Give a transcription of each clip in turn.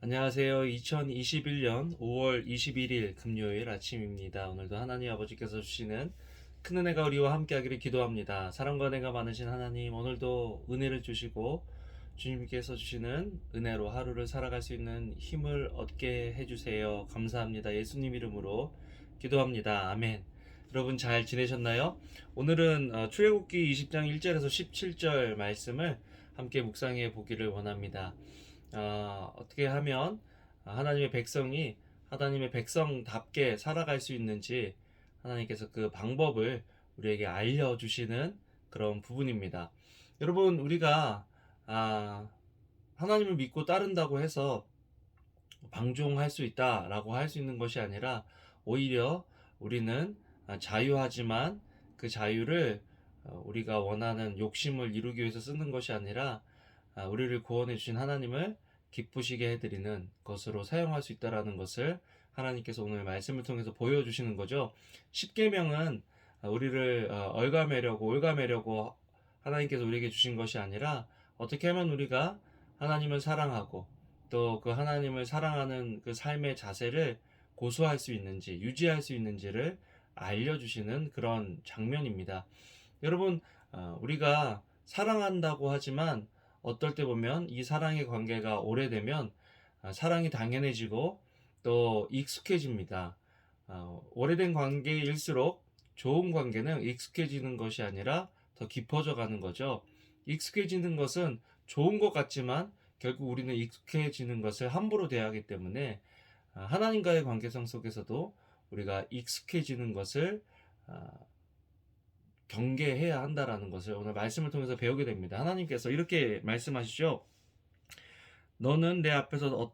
안녕하세요. 2021년 5월 21일 금요일 아침입니다. 오늘도 하나님 아버지께서 주시는 큰 은혜가 우리와 함께하기를 기도합니다. 사랑과 은혜가 많으신 하나님, 오늘도 은혜를 주시고 주님께서 주시는 은혜로 하루를 살아갈 수 있는 힘을 얻게 해주세요. 감사합니다. 예수님 이름으로 기도합니다. 아멘. 여러분 잘 지내셨나요? 오늘은 출애굽기 20장 1절에서 17절 말씀을 함께 묵상해 보기를 원합니다. 어떻게 하면 하나님의 백성이 하나님의 백성답게 살아갈 수 있는지 하나님께서 그 방법을 우리에게 알려주시는 그런 부분입니다. 여러분, 우리가 하나님을 믿고 따른다고 해서 방종할 수 있다라고 할 수 있는 것이 아니라, 오히려 우리는 자유하지만 그 자유를 우리가 원하는 욕심을 이루기 위해서 쓰는 것이 아니라, 우리를 구원해 주신 하나님을 기쁘시게 해드리는 것으로 사용할 수 있다라는 것을 하나님께서 오늘 말씀을 통해서 보여주시는 거죠. 십계명은 우리를 얼가매려고 올가매려고 하나님께서 우리에게 주신 것이 아니라, 어떻게 하면 우리가 하나님을 사랑하고 또 그 하나님을 사랑하는 그 삶의 자세를 고수할 수 있는지, 유지할 수 있는지를 알려주시는 그런 장면입니다. 여러분, 우리가 사랑한다고 하지만 어떨 때 보면 이 사랑의 관계가 오래되면 사랑이 당연해지고 또 익숙해집니다. 오래된 관계일수록 좋은 관계는 익숙해지는 것이 아니라 더 깊어져 가는 거죠. 익숙해지는 것은 좋은 것 같지만 결국 우리는 익숙해지는 것을 함부로 대하기 때문에, 하나님과의 관계성 속에서도 우리가 익숙해지는 것을 아, 경계해야 한다라는 것을 오늘 말씀을 통해서 배우게 됩니다. 하나님께서 이렇게 말씀하시죠. 너는 내 앞에서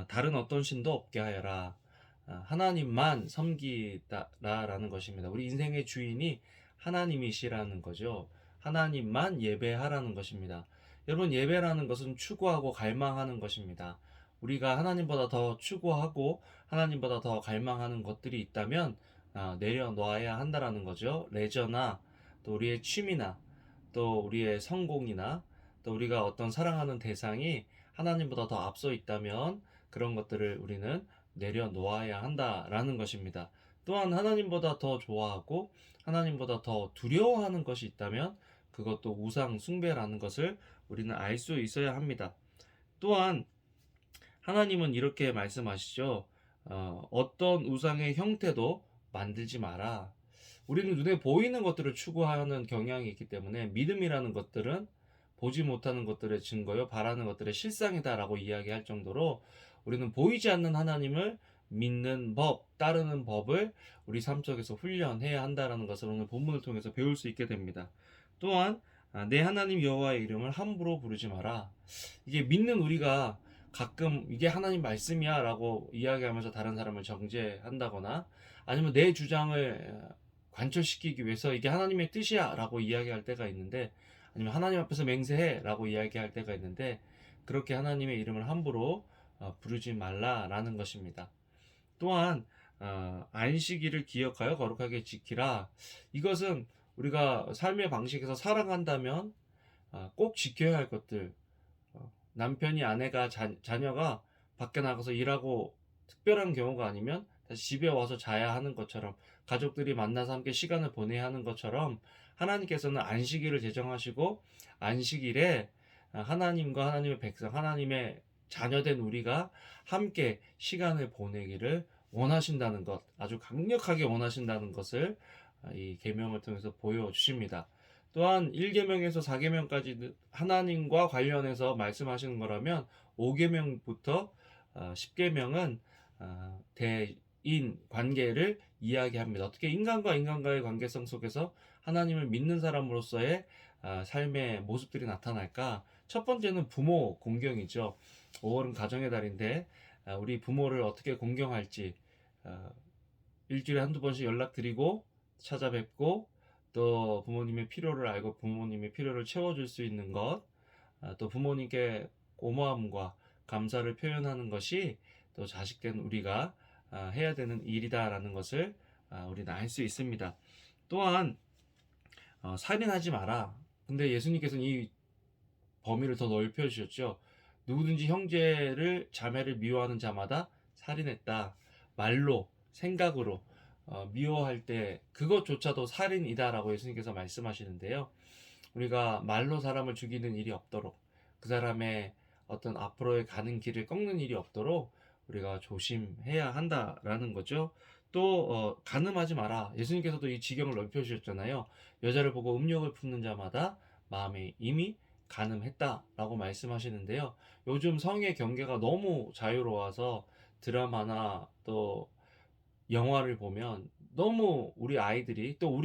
다른 어떤 신도 없게 하여라. 하나님만 섬기라라는 것입니다. 우리 인생의 주인이 하나님이시라는 거죠. 하나님만 예배하라는 것입니다. 여러분, 예배라는 것은 추구하고 갈망하는 것입니다. 우리가 하나님보다 더 추구하고 하나님보다 더 갈망하는 것들이 있다면 내려놓아야 한다라는 거죠. 레저나 또 우리의 취미나 또 우리의 성공이나 또 우리가 어떤 사랑하는 대상이 하나님보다 더 앞서 있다면 그런 것들을 우리는 내려놓아야 한다라는 것입니다. 또한 하나님보다 더 좋아하고 하나님보다 더 두려워하는 것이 있다면 그것도 우상 숭배라는 것을 우리는 알 수 있어야 합니다. 또한 하나님은 이렇게 말씀하시죠. 어떤 우상의 형태도 만들지 마라. 우리는 눈에 보이는 것들을 추구하는 경향이 있기 때문에, 믿음이라는 것들은 보지 못하는 것들의 증거요, 바라는 것들의 실상이다라고 이야기할 정도로 우리는 보이지 않는 하나님을 믿는 법, 따르는 법을 우리 삶 속에서 훈련해야 한다라는 것을 오늘 본문을 통해서 배울 수 있게 됩니다. 또한 내 하나님 여호와의 이름을 함부로 부르지 마라. 이게 믿는 우리가 가끔 이게 하나님 말씀이야 라고 이야기하면서 다른 사람을 정죄한다거나, 아니면 내 주장을 관철시키기 위해서 이게 하나님의 뜻이야 라고 이야기할 때가 있는데, 아니면 하나님 앞에서 맹세해 라고 이야기할 때가 있는데, 그렇게 하나님의 이름을 함부로 부르지 말라라는 것입니다. 또한 안식일을 기억하여 거룩하게 지키라. 이것은 우리가 삶의 방식에서 살아간다면 꼭 지켜야 할 것들, 남편이, 아내가, 자녀가 밖에 나가서 일하고 특별한 경우가 아니면 다시 집에 와서 자야 하는 것처럼, 가족들이 만나서 함께 시간을 보내야 하는 것처럼, 하나님께서는 안식일을 제정하시고 안식일에 하나님과 하나님의 백성, 하나님의 자녀된 우리가 함께 시간을 보내기를 원하신다는 것, 아주 강력하게 원하신다는 것을 이 계명을 통해서 보여주십니다. 또한 1계명에서 4계명까지 하나님과 관련해서 말씀하시는 거라면, 5계명부터 10계명은 대인 관계를 이야기합니다. 어떻게 인간과 인간과의 관계성 속에서 하나님을 믿는 사람으로서의 삶의 모습들이 나타날까? 첫 번째는 부모 공경이죠. 5월은 가정의 달인데 우리 부모를 어떻게 공경할지, 일주일에 한두 번씩 연락드리고 찾아뵙고, 또 부모님의 필요를 알고 부모님의 필요를 채워줄 수 있는 것, 또 부모님께 고마움과 감사를 표현하는 것이 또 자식된 우리가 해야 되는 일이다라는 것을 우리는 알 수 있습니다. 또한 살인하지 마라. 근데 예수님께서는 이 범위를 더 넓혀 주셨죠. 누구든지 형제를 자매를 미워하는 자마다 살인했다. 말로 생각으로 미워할 때 그것조차도 살인이다라고 예수님께서 말씀하시는데요. 우리가 말로 사람을 죽이는 일이 없도록 그 사람의 어떤 앞으로의 가는 길을 꺾는 일이 없도록 우리가 조심해야 한다라는 거죠. 또 간음하지 마라. 예수님께서도 이 지경을 넓혀주셨잖아요. 여자를 보고 음욕을 품는 자마다 마음에 이미 간음했다라고 말씀하시는데요. 요즘 성의 경계가 너무 자유로워서 드라마나 또 영화를 보면 너무 우리 아이들이 또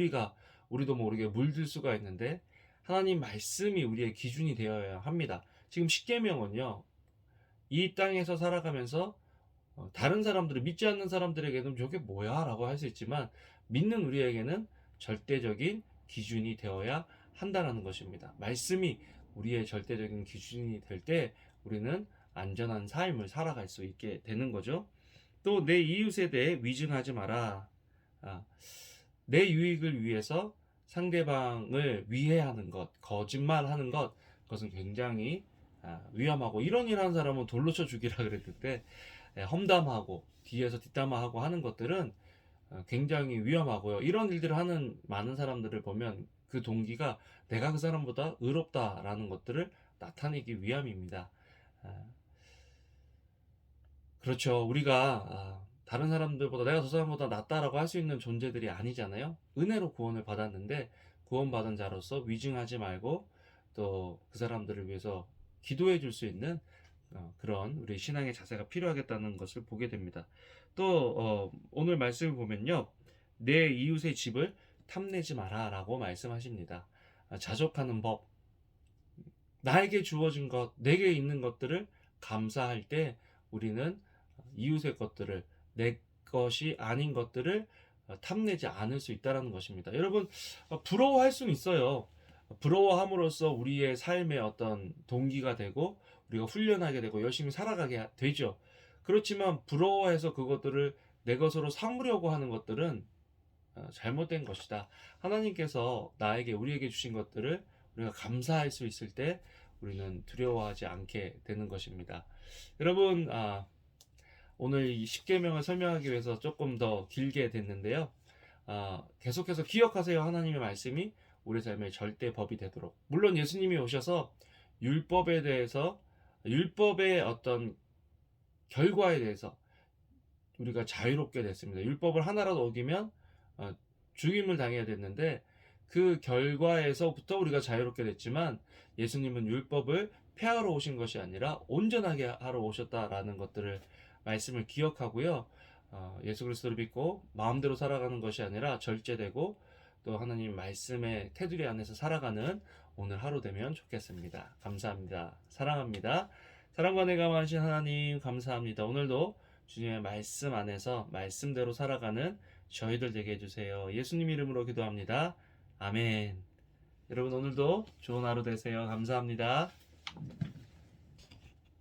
우리도 모르게 물들 수가 있는데 하나님 말씀이 우리의 기준이 되어야 합니다. 지금 십계명은요, 이 땅에서 살아가면서 다른 사람들을 믿지 않는 사람들에게는 저게 뭐야? 라고 할 수 있지만 믿는 우리에게는 절대적인 기준이 되어야 한다는 것입니다. 말씀이 우리의 절대적인 기준이 될 때 우리는 안전한 삶을 살아갈 수 있게 되는 거죠. 또 내 이웃에 대해 위증하지 마라. 내 유익을 위해서 상대방을 위해하는 것, 거짓말하는 것, 그것은 굉장히 위험하고 이런 일 하는 사람은 돌로 쳐 죽이라 그랬는데 험담하고 뒤에서 뒷담화하고 하는 것들은 굉장히 위험하고요. 이런 일들을 하는 많은 사람들을 보면 그 동기가 내가 그 사람보다 의롭다라는 것들을 나타내기 위함입니다. 그렇죠. 우리가 다른 사람들보다 내가 저 사람보다 낫다라고 할 수 있는 존재들이 아니잖아요. 은혜로 구원을 받았는데 구원받은 자로서 위증하지 말고 또 그 사람들을 위해서 기도해 줄 수 있는 그런 우리 신앙의 자세가 필요하겠다는 것을 보게 됩니다. 또 오늘 말씀을 보면요. 내 이웃의 집을 탐내지 마라라고 말씀하십니다. 자족하는 법, 나에게 주어진 것, 내게 있는 것들을 감사할 때 우리는 이웃의 것들을 내 것이 아닌 것들을 탐내지 않을 수 있다는 것입니다. 여러분 부러워할 수는 있어요. 부러워함으로써 우리의 삶의 어떤 동기가 되고 우리가 훈련하게 되고 열심히 살아가게 되죠. 그렇지만 부러워해서 그것들을 내 것으로 삼으려고 하는 것들은 잘못된 것이다. 하나님께서 우리에게 주신 것들을 우리가 감사할 수 있을 때 우리는 두려워하지 않게 되는 것입니다. 여러분 오늘 이 십계명을 설명하기 위해서 조금 더 길게 됐는데요. 계속해서 기억하세요. 하나님의 말씀이 우리 삶의 절대 법이 되도록. 물론 예수님이 오셔서 율법에 대해서 율법의 어떤 결과에 대해서 우리가 자유롭게 됐습니다. 율법을 하나라도 어기면 죽임을 당해야 됐는데 그 결과에서부터 우리가 자유롭게 됐지만 예수님은 율법을 폐하러 오신 것이 아니라 온전하게 하러 오셨다라는 것들을 말씀을 기억하고요. 예수 그리스도를 믿고 마음대로 살아가는 것이 아니라 절제되고 또 하나님 말씀의 테두리 안에서 살아가는 오늘 하루 되면 좋겠습니다. 감사합니다. 사랑합니다. 사랑과 내가 많으신 하나님 감사합니다. 오늘도 주님의 말씀 안에서 말씀대로 살아가는 저희들 되게 해주세요. 예수님 이름으로 기도합니다. 아멘. 여러분 오늘도 좋은 하루 되세요. 감사합니다.